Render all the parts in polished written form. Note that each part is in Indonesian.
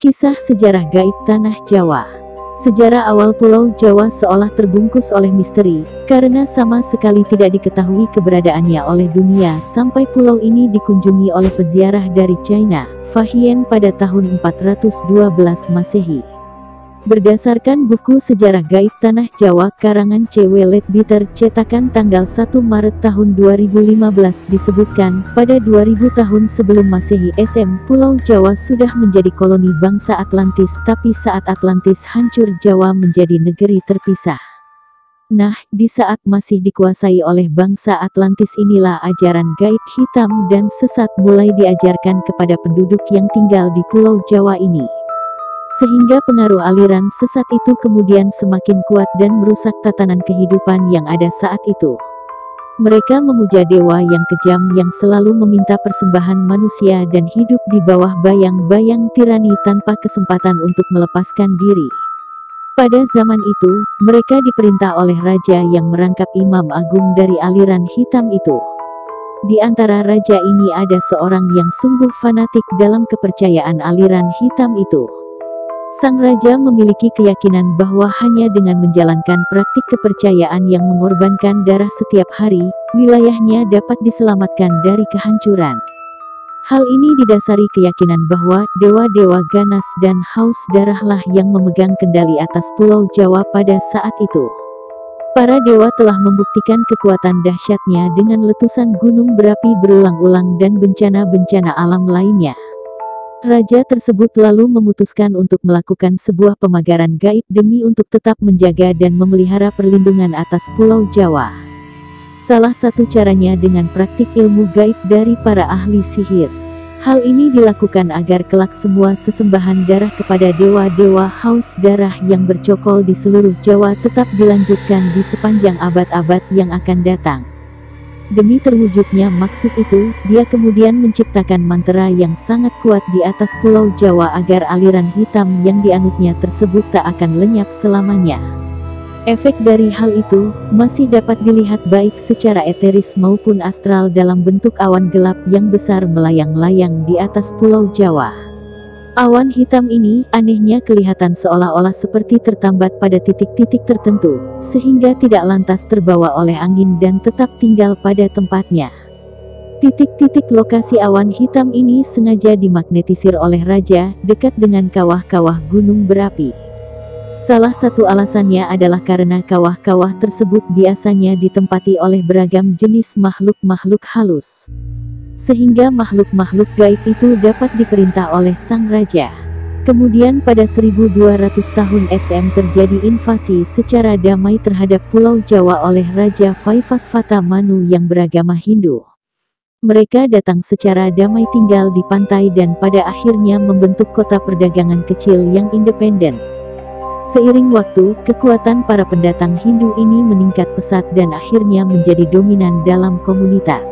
Kisah sejarah gaib Tanah Jawa. Sejarah awal Pulau Jawa seolah terbungkus oleh misteri, karena sama sekali tidak diketahui keberadaannya oleh dunia sampai pulau ini dikunjungi oleh peziarah dari China, Fahian pada tahun 412 Masehi. Berdasarkan buku Sejarah Gaib Tanah Jawa karangan C.W. Leadbeater cetakan tanggal 1 Maret tahun 2015 disebutkan, pada 2000 tahun sebelum Masehi SM, Pulau Jawa sudah menjadi koloni bangsa Atlantis, tapi saat Atlantis hancur Jawa menjadi negeri terpisah. Nah, di saat masih dikuasai oleh bangsa Atlantis inilah ajaran gaib hitam dan sesat mulai diajarkan kepada penduduk yang tinggal di Pulau Jawa ini. Sehingga pengaruh aliran sesat itu kemudian semakin kuat dan merusak tatanan kehidupan yang ada saat itu. Mereka memuja dewa yang kejam yang selalu meminta persembahan manusia dan hidup di bawah bayang-bayang tirani tanpa kesempatan untuk melepaskan diri. Pada zaman itu, mereka diperintah oleh raja yang merangkap imam agung dari aliran hitam itu. Di antara raja ini ada seorang yang sungguh fanatik dalam kepercayaan aliran hitam itu. Sang raja memiliki keyakinan bahwa hanya dengan menjalankan praktik kepercayaan yang mengorbankan darah setiap hari, wilayahnya dapat diselamatkan dari kehancuran. Hal ini didasari keyakinan bahwa dewa-dewa ganas dan haus darahlah yang memegang kendali atas Pulau Jawa pada saat itu. Para dewa telah membuktikan kekuatan dahsyatnya dengan letusan gunung berapi berulang-ulang dan bencana-bencana alam lainnya. Raja tersebut lalu memutuskan untuk melakukan sebuah pemagaran gaib demi untuk tetap menjaga dan memelihara perlindungan atas Pulau Jawa. Salah satu caranya dengan praktik ilmu gaib dari para ahli sihir. Hal ini dilakukan agar kelak semua sesembahan darah kepada dewa-dewa haus darah yang bercokol di seluruh Jawa tetap dilanjutkan di sepanjang abad-abad yang akan datang. Demi terwujudnya maksud itu, dia kemudian menciptakan mantra yang sangat kuat di atas Pulau Jawa agar aliran hitam yang dianutnya tersebut tak akan lenyap selamanya. Efek dari hal itu, masih dapat dilihat baik secara eteris maupun astral dalam bentuk awan gelap yang besar melayang-layang di atas Pulau Jawa. Awan hitam ini, anehnya kelihatan seolah-olah seperti tertambat pada titik-titik tertentu, sehingga tidak lantas terbawa oleh angin dan tetap tinggal pada tempatnya. Titik-titik lokasi awan hitam ini sengaja dimagnetisir oleh raja, dekat dengan kawah-kawah gunung berapi. Salah satu alasannya adalah karena kawah-kawah tersebut biasanya ditempati oleh beragam jenis makhluk-makhluk halus. Sehingga makhluk-makhluk gaib itu dapat diperintah oleh sang raja. Kemudian pada 1200 tahun SM terjadi invasi secara damai terhadap Pulau Jawa oleh Raja Vaivasvata Manu yang beragama Hindu. Mereka datang secara damai tinggal di pantai dan pada akhirnya membentuk kota perdagangan kecil yang independen. Seiring waktu, kekuatan para pendatang Hindu ini meningkat pesat dan akhirnya menjadi dominan dalam komunitas.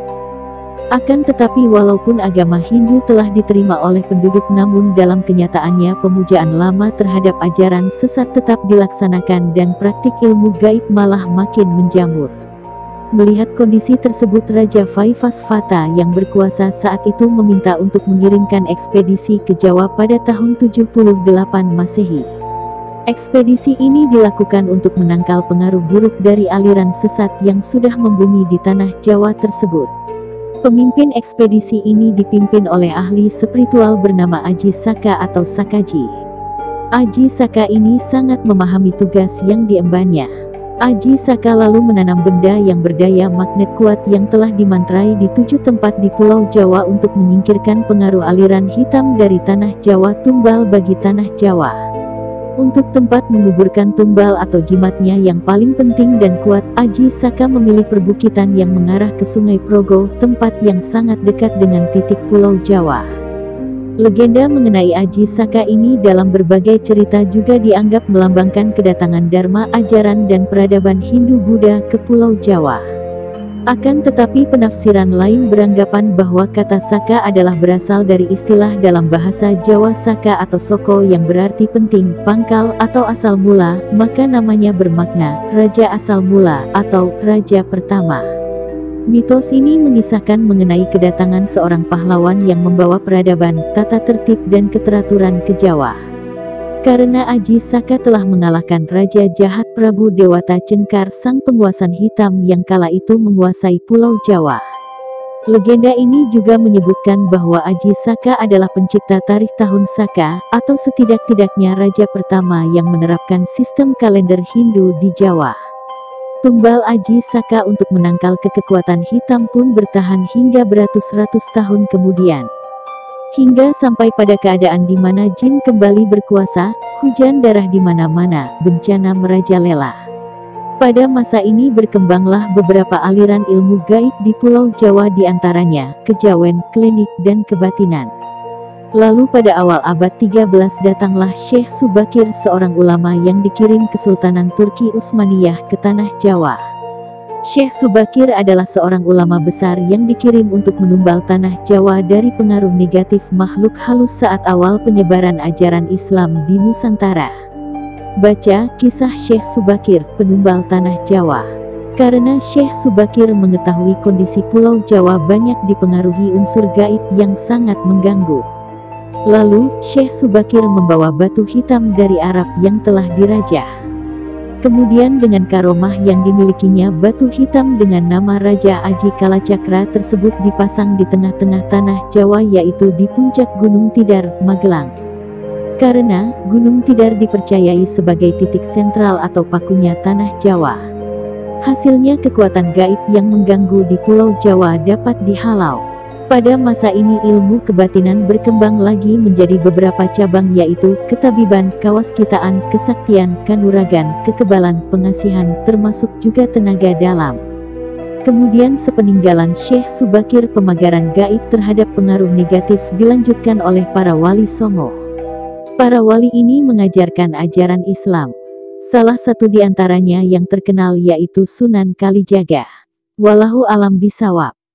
Akan tetapi walaupun agama Hindu telah diterima oleh penduduk namun dalam kenyataannya pemujaan lama terhadap ajaran sesat tetap dilaksanakan dan praktik ilmu gaib malah makin menjamur. Melihat kondisi tersebut Raja Vaivasvata yang berkuasa saat itu meminta untuk mengirimkan ekspedisi ke Jawa pada tahun 78 Masehi. Ekspedisi ini dilakukan untuk menangkal pengaruh buruk dari aliran sesat yang sudah membumi di tanah Jawa tersebut. Pemimpin ekspedisi ini dipimpin oleh ahli spiritual bernama Aji Saka atau Sakaji. Aji Saka ini sangat memahami tugas yang diembannya. Aji Saka lalu menanam benda yang berdaya magnet kuat yang telah dimantrai di 7 tempat di Pulau Jawa untuk menyingkirkan pengaruh aliran hitam dari tanah Jawa tumbal bagi tanah Jawa. Untuk tempat menguburkan tumbal atau jimatnya yang paling penting dan kuat, Aji Saka memilih perbukitan yang mengarah ke Sungai Progo, tempat yang sangat dekat dengan titik Pulau Jawa. Legenda mengenai Aji Saka ini dalam berbagai cerita juga dianggap melambangkan kedatangan Dharma ajaran dan peradaban Hindu-Buddha ke Pulau Jawa. Akan tetapi penafsiran lain beranggapan bahwa kata Saka adalah berasal dari istilah dalam bahasa Jawa Saka atau Soko yang berarti penting, pangkal atau asal mula, maka namanya bermakna Raja Asal Mula atau Raja Pertama. Mitos ini mengisahkan mengenai kedatangan seorang pahlawan yang membawa peradaban, tata tertib dan keteraturan ke Jawa. Karena Aji Saka telah mengalahkan Raja Jahat Prabu Dewata Cengkar sang penguasa hitam yang kala itu menguasai Pulau Jawa. Legenda ini juga menyebutkan bahwa Aji Saka adalah pencipta Tarikh Tahun Saka, atau setidak-tidaknya raja pertama yang menerapkan sistem kalender Hindu di Jawa. Tumbal Aji Saka untuk menangkal kekuatan hitam pun bertahan hingga beratus-ratus tahun kemudian. Hingga sampai pada keadaan di mana jin kembali berkuasa, hujan darah di mana-mana, bencana merajalela. Pada masa ini berkembanglah beberapa aliran ilmu gaib di Pulau Jawa, diantaranya kejawen, klinik, dan kebatinan. Lalu pada awal abad 13 datanglah Syekh Subakir, seorang ulama yang dikirim Kesultanan Turki Utsmaniyah ke tanah Jawa. Syekh Subakir adalah seorang ulama besar yang dikirim untuk menumbal tanah Jawa dari pengaruh negatif makhluk halus saat awal penyebaran ajaran Islam di Nusantara. Baca kisah Syekh Subakir, penumbal tanah Jawa. Karena Syekh Subakir mengetahui kondisi Pulau Jawa banyak dipengaruhi unsur gaib yang sangat mengganggu. Lalu, Syekh Subakir membawa batu hitam dari Arab yang telah dirajah. Kemudian dengan karomah yang dimilikinya, batu hitam dengan nama Raja Aji Kalacakra tersebut dipasang di tengah-tengah tanah Jawa, yaitu di puncak Gunung Tidar, Magelang. Karena Gunung Tidar dipercayai sebagai titik sentral atau pakunya tanah Jawa. Hasilnya kekuatan gaib yang mengganggu di Pulau Jawa dapat dihalau. Pada masa ini ilmu kebatinan berkembang lagi menjadi beberapa cabang, yaitu ketabiban, kawaskitaan, kesaktian, kanuragan, kekebalan, pengasihan, termasuk juga tenaga dalam. Kemudian sepeninggalan Syekh Subakir, pemagaran gaib terhadap pengaruh negatif dilanjutkan oleh para wali songo. Para wali ini mengajarkan ajaran Islam. Salah satu di antaranya yang terkenal yaitu Sunan Kalijaga. Wallahu alam bisawab.